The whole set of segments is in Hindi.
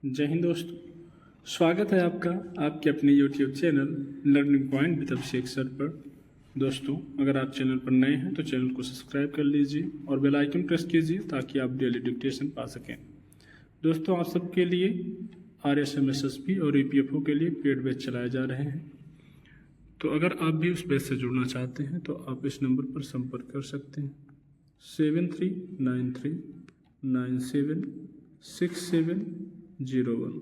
जय हिंद दोस्तों, स्वागत है आपका आपके अपने YouTube channel learning point with Abhishek sir पर। दोस्तों, अगर आप चैनल पर नए हैं तो चैनल को सब्सक्राइब कर लीजिए और बेल आइकन प्रेस कीजिए ताकि आप डेली डिक्टेशन पा सकें। दोस्तों, आप सबके लिए RSMSSB और EPFO के लिए पेड बैच चलाए जा रहे हैं। तो अगर आप भी उस बैच से जुड़ना चाहते हैं तो आप इस नंबर पर संपर्क कर सकते हैं 7393976701।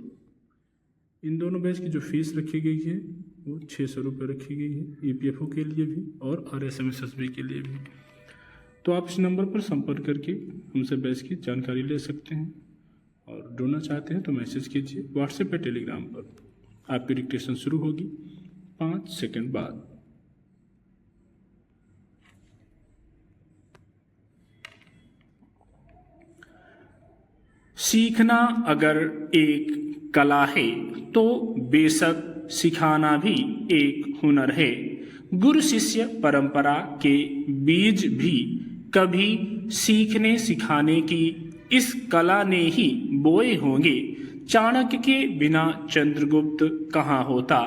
इन दोनों बैच की जो फीस रखी गई है वो 600 रुपये रखी गई है, EPFO के लिए भी और RSMSSB के लिए भी। तो आप इस नंबर पर संपर्क करके हमसे बैच की जानकारी ले सकते हैं और जुड़ना चाहते हैं तो मैसेज कीजिए व्हाट्सएप या टेलीग्राम पर। आपकी डिक्टेशन शुरू होगी 5 सेकंड बाद। सीखना अगर एक कला है तो बेशक सिखाना भी एक हुनर है। गुरु शिष्य परंपरा के बीज भी कभी सीखने सिखाने की इस कला ने ही बोए होंगे। चाणक्य के बिना चंद्रगुप्त कहाँ होता,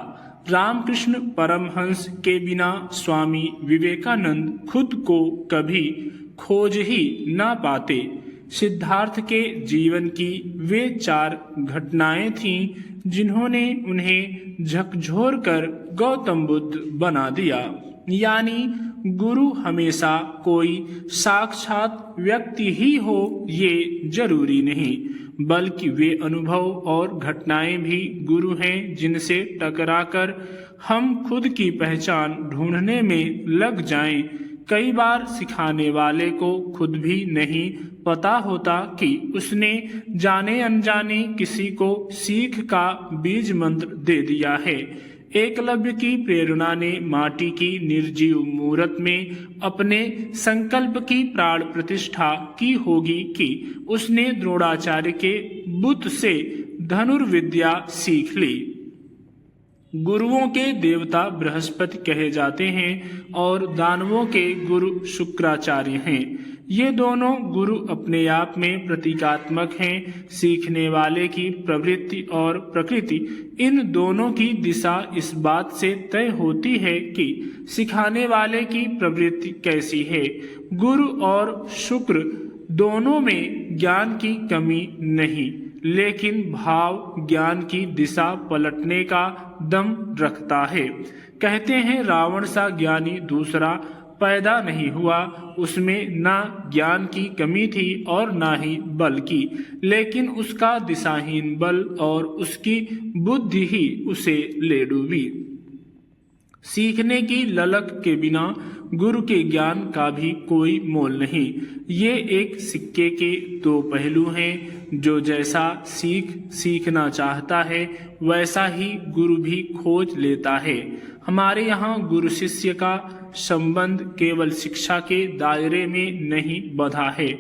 रामकृष्ण परमहंस के बिना स्वामी विवेकानंद खुद को कभी खोज ही ना पाते। सिद्धार्थ के जीवन की वे 4 घटनाएं थीं जिन्होंने उन्हें झकझोर कर गौतम बुद्ध बना दिया। यानी गुरु हमेशा कोई साक्षात व्यक्ति ही हो ये जरूरी नहीं, बल्कि वे अनुभव और घटनाएं भी गुरु हैं जिनसे टकराकर हम खुद की पहचान ढूंढने में लग जाएं। कई बार सिखाने वाले को खुद भी नहीं पता होता कि उसने जाने अनजाने किसी को सीख का बीज मंत्र दे दिया है। एकलव्य की प्रेरणा ने माटी की निर्जीव मूरत में अपने संकल्प की प्राण प्रतिष्ठा की होगी कि उसने द्रोणाचार्य के बुत से धनुर्विद्या सीख ली। गुरुओं के देवता बृहस्पति कहे जाते हैं और दानवों के गुरु शुक्राचार्य हैं। ये दोनों गुरु अपने आप में प्रतीकात्मक हैं। सीखने वाले की प्रवृत्ति और प्रकृति, इन दोनों की दिशा इस बात से तय होती है कि सिखाने वाले की प्रवृत्ति कैसी है। गुरु और शुक्र दोनों में ज्ञान की कमी नहीं, लेकिन भाव ज्ञान की दिशा पलटने का दम रखता है। कहते हैं रावण सा ज्ञानी दूसरा पैदा नहीं हुआ, उसमें ना ज्ञान की कमी थी और ना ही बल की, लेकिन उसका दिशाहीन बल और उसकी बुद्धि ही उसे ले डूबी। सीखने की ललक के बिना गुरु के ज्ञान का भी कोई मोल नहीं। ये एक सिक्के के 2 पहलू हैं। जो जैसा सीखना चाहता है वैसा ही गुरु भी खोज लेता है। हमारे यहाँ गुरु शिष्य का संबंध केवल शिक्षा के दायरे में नहीं बंधा है।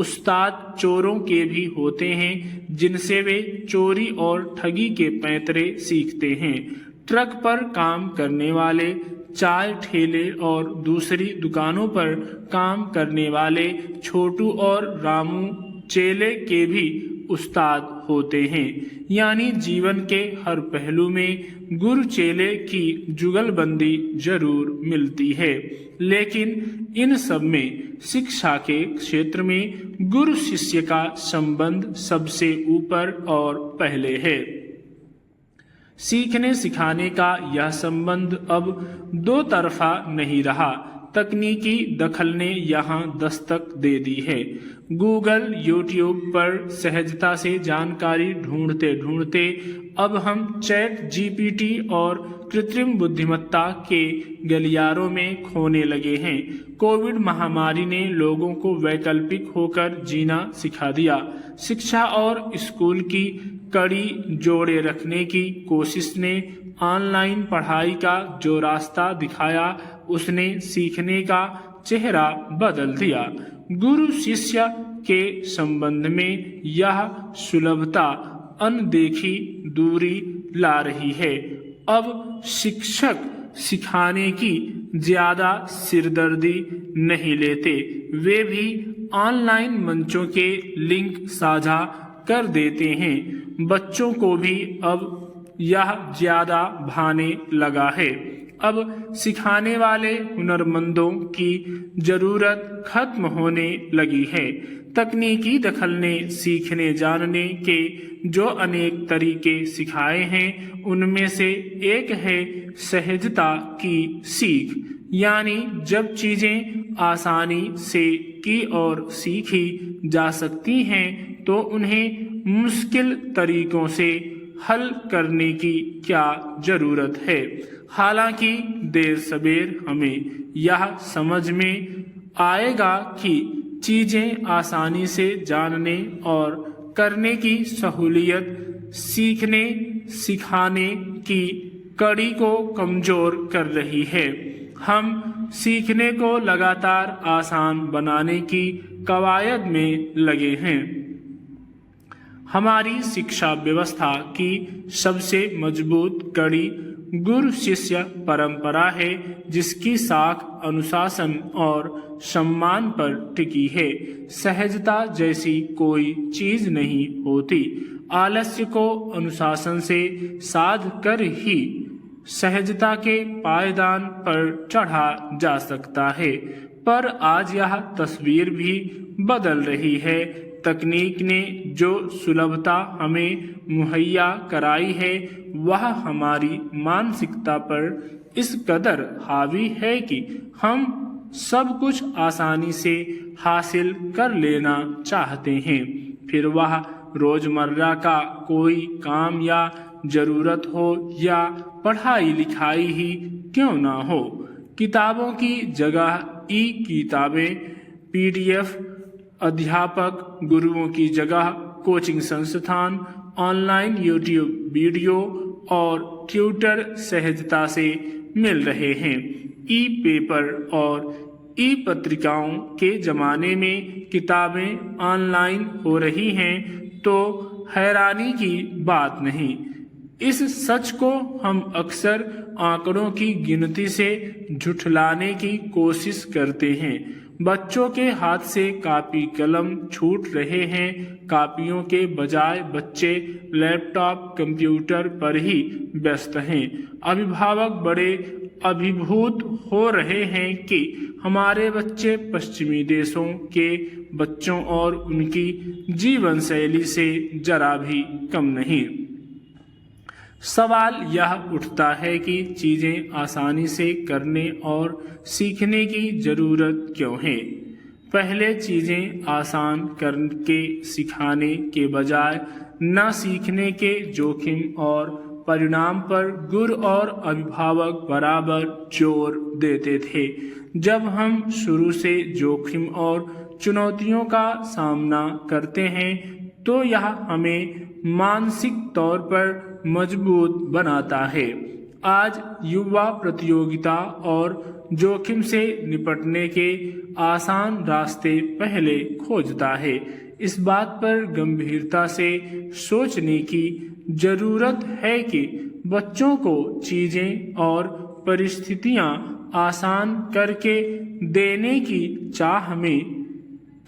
उस्ताद चोरों के भी होते हैं जिनसे वे चोरी और ठगी के पैंतरे सीखते हैं। ट्रक पर काम करने वाले, चाय ठेले और दूसरी दुकानों पर काम करने वाले छोटू और रामू चेले के भी उस्ताद होते हैं। यानी जीवन के हर पहलू में गुरु चेले की जुगलबंदी जरूर मिलती है, लेकिन इन सब में शिक्षा के क्षेत्र में गुरु शिष्य का संबंध सबसे ऊपर और पहले है। सीखने सिखाने का यह संबंध अब 2 तरफा नहीं रहा। तकनीकी दखल ने यहाँ दस्तक दे दी है। गूगल, यूट्यूब पर सहजता से जानकारी ढूंढते ढूंढते अब हम ChatGPT और कृत्रिम बुद्धिमत्ता के गलियारों में खोने लगे हैं। कोविड महामारी ने लोगों को वैकल्पिक होकर जीना सिखा दिया। शिक्षा और स्कूल की कड़ी जोड़े रखने की कोशिश ने ऑनलाइन पढ़ाई का जो रास्ता दिखाया उसने सीखने का चेहरा बदल दिया। गुरु शिष्य के संबंध में यह सुलभता अनदेखी दूरी ला रही है। अब शिक्षक सिखाने की ज्यादा सिरदर्दी नहीं लेते, वे भी ऑनलाइन मंचों के लिंक साझा कर देते हैं। बच्चों को भी अब यह ज्यादा भाने लगा है। अब सिखाने वाले हुनरमंदों की जरूरत खत्म होने लगी है। तकनीकी दखल ने सीखने जानने के जो अनेक तरीके सिखाए हैं, उनमें से एक है सहजता की सीख, यानी जब चीजें आसानी से की और सीखी जा सकती हैं तो उन्हें मुश्किल तरीकों से हल करने की क्या जरूरत है। हालांकि देर सवेर हमें यह समझ में आएगा कि चीजें आसानी से जानने और करने की सहूलियत सीखने सिखाने की कड़ी को कमजोर कर रही है। हम सीखने को लगातार आसान बनाने की कवायद में लगे हैं। हमारी शिक्षा व्यवस्था की सबसे मजबूत कड़ी गुरु शिष्य परंपरा है, जिसकी साख अनुशासन और सम्मान पर टिकी है। सहजता जैसी कोई चीज नहीं होती। आलस्य को अनुशासन से साध कर ही सहजता के पायदान पर चढ़ा जा सकता है। पर आज यह तस्वीर भी बदल रही है। तकनीक ने जो सुलभता हमें मुहैया कराई है, वह हमारी मानसिकता पर इस कदर हावी है कि हम सब कुछ आसानी से हासिल कर लेना चाहते हैं। फिर वह रोजमर्रा का कोई काम या जरूरत हो या पढ़ाई लिखाई ही क्यों ना हो। किताबों की जगह किताबें, PDF, अध्यापक गुरुओं की जगह कोचिंग संस्थान, ऑनलाइन YouTube वीडियो और ट्यूटर सहजता से मिल रहे हैं। पेपर और पत्रिकाओं के जमाने में किताबें ऑनलाइन हो रही हैं तो हैरानी की बात नहीं। इस सच को हम अक्सर आंकड़ों की गिनती से झुठलाने की कोशिश करते हैं। बच्चों के हाथ से कापी कलम छूट रहे हैं। कापियों के बजाय बच्चे लैपटॉप कंप्यूटर पर ही व्यस्त हैं। अभिभावक बड़े अभिभूत हो रहे हैं कि हमारे बच्चे पश्चिमी देशों के बच्चों और उनकी जीवन शैली से जरा भी कम नहीं। सवाल यह उठता है कि चीजें आसानी से करने और सीखने की जरूरत क्यों है। पहले चीजें आसान करके सिखाने के बजाय न सीखने के जोखिम और परिणाम पर गुरु और अभिभावक बराबर जोर देते थे। जब हम शुरू से जोखिम और चुनौतियों का सामना करते हैं तो यह हमें मानसिक तौर पर मजबूत बनाता है। आज युवा प्रतियोगिता और जोखिम से निपटने के आसान रास्ते पहले खोजता है। इस बात पर गंभीरता से सोचने की जरूरत है कि बच्चों को चीजें और परिस्थितियां आसान करके देने की चाह में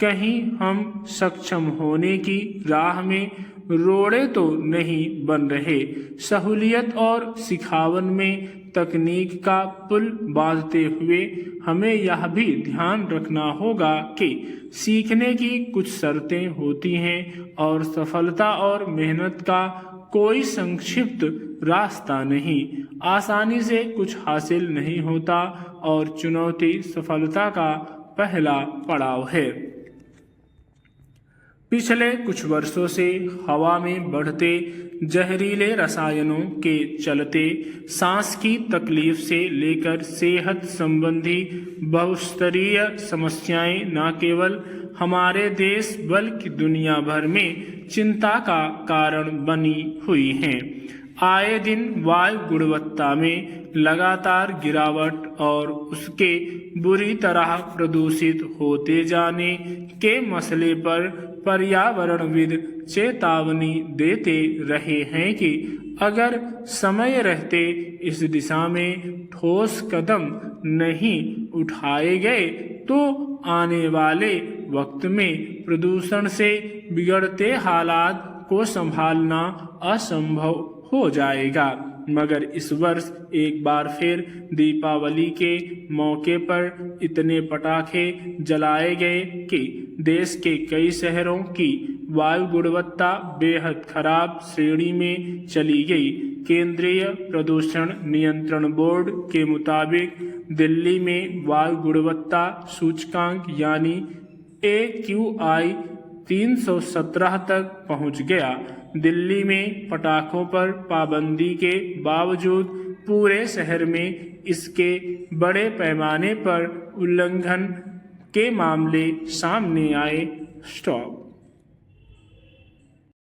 कहीं हम सक्षम होने की राह में रोड़े तो नहीं बन रहे। सहूलियत और सिखावन में तकनीक का पुल बांधते हुए हमें यह भी ध्यान रखना होगा कि सीखने की कुछ शर्तें होती हैं और सफलता और मेहनत का कोई संक्षिप्त रास्ता नहीं। आसानी से कुछ हासिल नहीं होता और चुनौती सफलता का पहला पड़ाव है। पिछले कुछ वर्षों से हवा में बढ़ते जहरीले रसायनों के चलते सांस की तकलीफ से लेकर सेहत संबंधी बहुस्तरीय समस्याएं न केवल हमारे देश बल्कि दुनिया भर में चिंता का कारण बनी हुई हैं। आए दिन वायु गुणवत्ता में लगातार गिरावट और उसके बुरी तरह प्रदूषित होते जाने के मसले पर पर्यावरणविद चेतावनी देते रहे हैं कि अगर समय रहते इस दिशा में ठोस कदम नहीं उठाए गए तो आने वाले वक्त में प्रदूषण से बिगड़ते हालात को संभालना असंभव हो जाएगा। मगर इस वर्ष एक बार फिर दीपावली के मौके पर इतने पटाखे जलाए गए कि देश के कई शहरों की वायु गुणवत्ता बेहद खराब श्रेणी में चली गई। केंद्रीय प्रदूषण नियंत्रण बोर्ड के मुताबिक दिल्ली में वायु गुणवत्ता सूचकांक यानी AQI 317 तक पहुंच गया। दिल्ली में पटाखों पर पाबंदी के बावजूद पूरे शहर में इसके बड़े पैमाने पर उल्लंघन के मामले सामने आए। स्टॉप।